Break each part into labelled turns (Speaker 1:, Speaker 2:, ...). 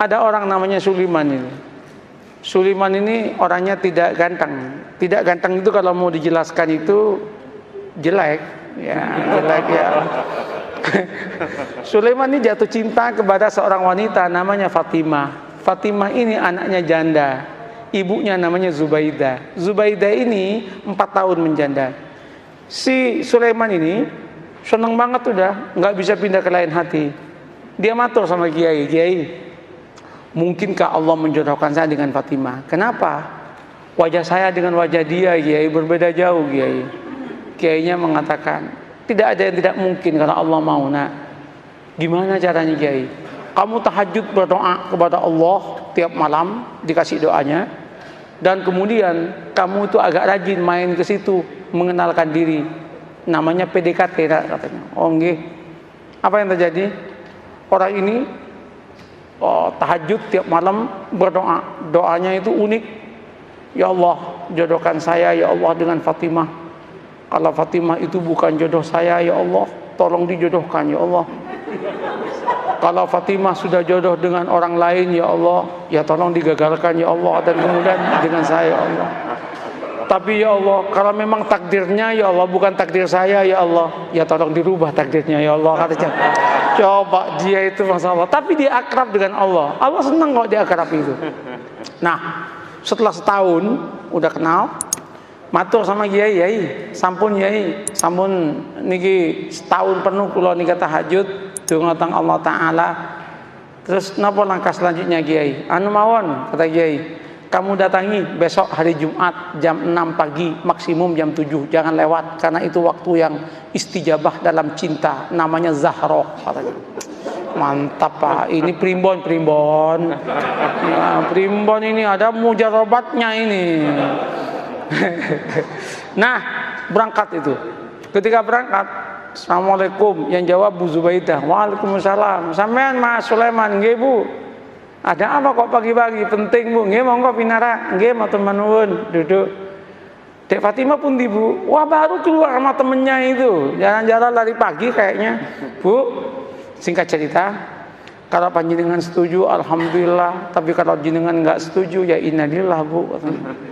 Speaker 1: Ada orang namanya Sulaiman ini. Sulaiman ini orangnya tidak ganteng. Tidak ganteng itu kalau mau dijelaskan itu jelek, ya jelek ya. Sulaiman ini jatuh cinta kepada seorang wanita namanya Fatimah. Fatimah ini anaknya janda. Ibunya namanya Zubaidah. Zubaidah ini 4 tahun menjanda. Si Sulaiman ini seneng banget udah, nggak bisa pindah ke lain hati. Dia matur sama Kiai, Kiai, mungkinkah Allah menjodohkan saya dengan Fatimah? Kenapa? Wajah saya dengan wajah dia, Kiai, berbeda jauh, Kiai. Kiainya mengatakan, tidak ada yang tidak mungkin kalau Allah mau, nak. Gimana caranya, Kiai? Kamu tahajud berdoa kepada Allah tiap malam, dikasih doanya. Dan kemudian kamu itu agak rajin main ke situ, mengenalkan diri. Namanya PDKT, katanya. Oh, nggih. Apa yang terjadi? Orang ini tahajud tiap malam berdoa. Doanya itu unik. Ya Allah, jodohkan saya ya Allah dengan Fatimah. Kalau Fatimah itu bukan jodoh saya, ya Allah, tolong dijodohkan ya Allah. Kalau Fatimah sudah jodoh dengan orang lain, ya Allah, ya tolong digagalkan ya Allah, dan kemudian dengan saya ya Allah. Tapi ya Allah, kalau memang takdirnya ya Allah bukan takdir saya ya Allah, ya tolong dirubah takdirnya ya Allah, katanya. Coba dia itu masalah, tapi dia akrab dengan Allah. Allah senang kok dia akrab itu. Nah, setelah setahun udah kenal, matur sama Kiai, Kiai, sampun Kiai, sampun niki setahun penuh kula nika tahajud dungatang Allah Ta'ala. Terus napa langkah selanjutnya, Kiai? Anu mawon, kata Kiai, kamu datangi besok hari Jumat jam 6 pagi, maksimum jam 7, jangan lewat, karena itu waktu yang istijabah dalam cinta, namanya Zahroh, katanya. Mantap Pak, ini primbon ya, primbon ini ada mujarobatnya ini. Nah, berangkat itu. Ketika berangkat, Assalamualaikum, yang jawab Bu Zubaidah. Waalaikumsalam. Sampean Mas Sulaiman, nggih Bu. Ada apa kok pagi-pagi? Penting Bu. Nggih monggo pinara. Nggih matur nuwun, duduk. Dek Fatimah pun di Bu. Wah, baru keluar sama temennya itu. Jalan-jalan lari pagi kayaknya. Bu, singkat cerita, kalau panjenengan setuju alhamdulillah, tapi kalau jenengan nggak setuju ya innalillah Bu.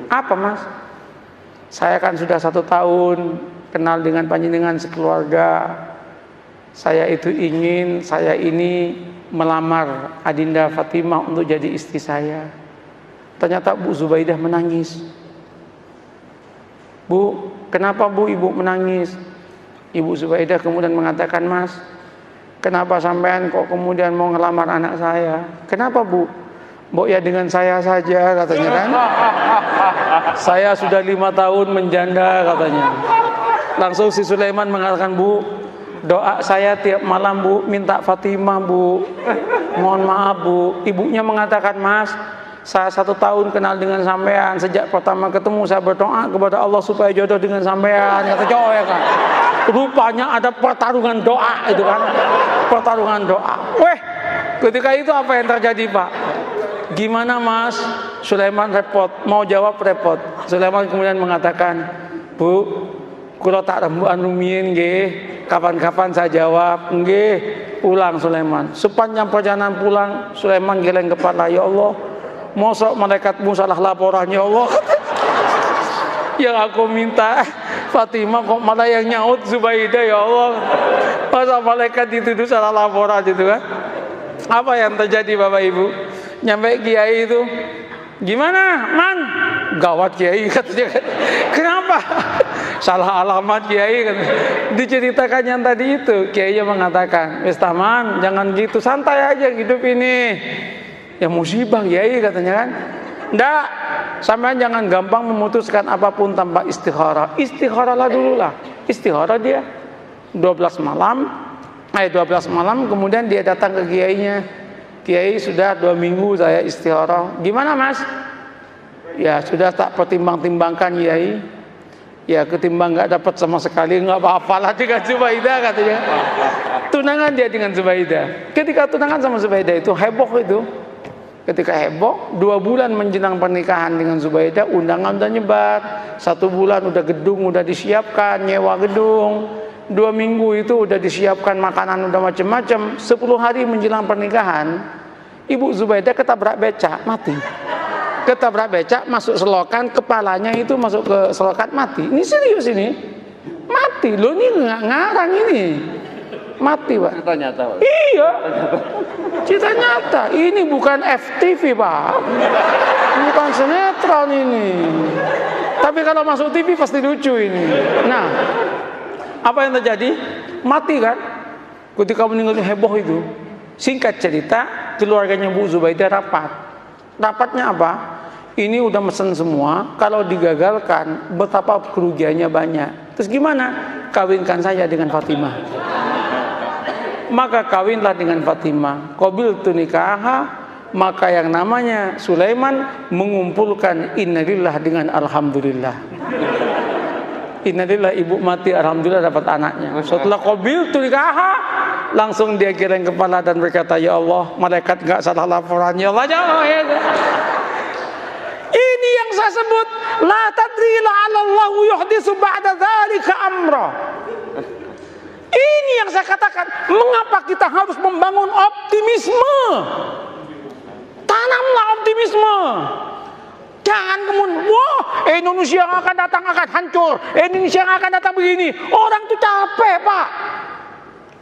Speaker 1: Apa Mas? Saya kan sudah 1 tahun kenal dengan panjenengan sekeluarga. Saya itu ingin saya ini melamar Adinda Fatimah untuk jadi istri saya. Ternyata Bu Zubaidah menangis. Bu, kenapa Bu Ibu menangis? Ibu Zubaidah kemudian mengatakan, Mas, kenapa sampean kok kemudian mau ngelamar anak saya? Kenapa Bu? Mbok ya dengan saya saja, katanya kan. Saya sudah 5 tahun menjanda, katanya. Langsung si Sulaiman mengatakan, Bu, doa saya tiap malam Bu, minta Fatimah Bu. Mohon maaf Bu. Ibunya mengatakan, Mas, saya 1 tahun kenal dengan sampean. Sejak pertama ketemu saya berdoa kepada Allah supaya jodoh dengan sampean. Kata cowok ya kan. Rupanya ada pertarungan doa itu kan. Pertarungan doa. Weh, ketika itu apa yang terjadi Pak? Gimana Mas? Sulaiman repot, mau jawab repot. Sulaiman kemudian mengatakan, Bu, kula tak rembukan rumiyin nggih, kapan-kapan saya jawab. Nggih, pulang Sulaiman. Sepanjang perjalanan pulang, Sulaiman geleng kepala, ya Allah, mosok malaikatmu salah laporan ya Allah. Yang aku minta Fatimah kok malah yang nyaut Zubaidah ya Allah. Masa malaikat dituduh salah laporan gitu kan? Apa yang terjadi Bapak Ibu? Nyampe Kiai itu, gimana Man? Gawat Kiai, katanya. Kenapa? Salah alamat Kiai, katanya. Diceritakan yang tadi itu, Kiainya mengatakan, wis taman, jangan gitu, santai aja hidup ini. Ya musibah Kiai, katanya kan. Nggak, sampean jangan gampang memutuskan apapun tanpa istikharah. Istikharahlah dulu lah. Istikharah dia 12 malam, kemudian dia datang ke Kiainya. Kiai, sudah 2 minggu saya istikharah. Gimana Mas? Ya sudah tak pertimbang-timbangkan Kiai. Ya ketimbang nggak dapat sama sekali, nggak apa-apalah dengan Zubaidah, katanya. Tunangan dia dengan Zubaidah. Ketika tunangan sama Zubaidah itu heboh itu. Ketika heboh, 2 bulan menjelang pernikahan dengan Zubaidah, undangan udah nyebar. 1 bulan udah gedung udah disiapkan, nyewa gedung. 2 minggu itu udah disiapkan makanan udah macam-macam. 10 hari menjelang pernikahan, Ibu Zubaidah ketabrak becak, mati. Ketabrak becak, masuk selokan, kepalanya itu masuk ke selokan, mati. Ini serius ini. Mati. Loh ini nggak ngarang ini. Mati, Pak.
Speaker 2: Cerita nyata, Pak.
Speaker 1: Iya. Cerita nyata. Ini bukan FTV, Pak. Bukan sinetron ini. Tapi kalau masuk TV pasti lucu ini. Nah, apa yang terjadi? Mati kan? Ketika meninggal heboh itu. Singkat cerita, keluarganya Bu Zubaidah rapat. Rapatnya apa? Ini udah mesen semua. Kalau digagalkan, betapa kerugiannya banyak. Terus gimana? Kawinkan saya dengan Fatimah. Maka kawinlah dengan Fatimah. Qabiltu nikaha. Maka yang namanya Sulaiman mengumpulkan innalillah dengan alhamdulillah. Innalillah, ibu mati, alhamdulillah dapat anaknya. Setelah qabiltu nikaha, langsung dia geleng kepala dan berkata, ya Allah, malaikat enggak salah laporan, ya Allah, jangan. Ini yang saya sebut la tadri la'allahu yuhdisu ba'da dzalika amra. Ini yang saya katakan, mengapa kita harus membangun optimisme? Tanamlah optimisme. Jangan kemudian, wah, Indonesia yang akan datang akan hancur, Indonesia yang akan datang begini. Orang itu capek, Pak.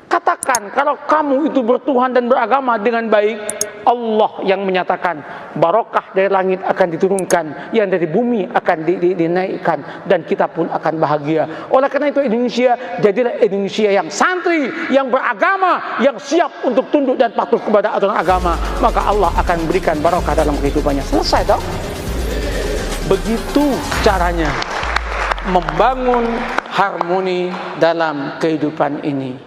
Speaker 1: Katakan, kalau kamu itu bertuhan dan beragama dengan baik, Allah yang menyatakan barokah dari langit akan diturunkan, yang dari bumi akan dinaikkan, dan kita pun akan bahagia. Oleh karena itu Indonesia jadilah Indonesia yang santri, yang beragama, yang siap untuk tunduk dan patuh kepada aturan agama. Maka Allah akan berikan barokah dalam kehidupannya. Selesai dong. Begitu caranya membangun harmoni dalam kehidupan ini.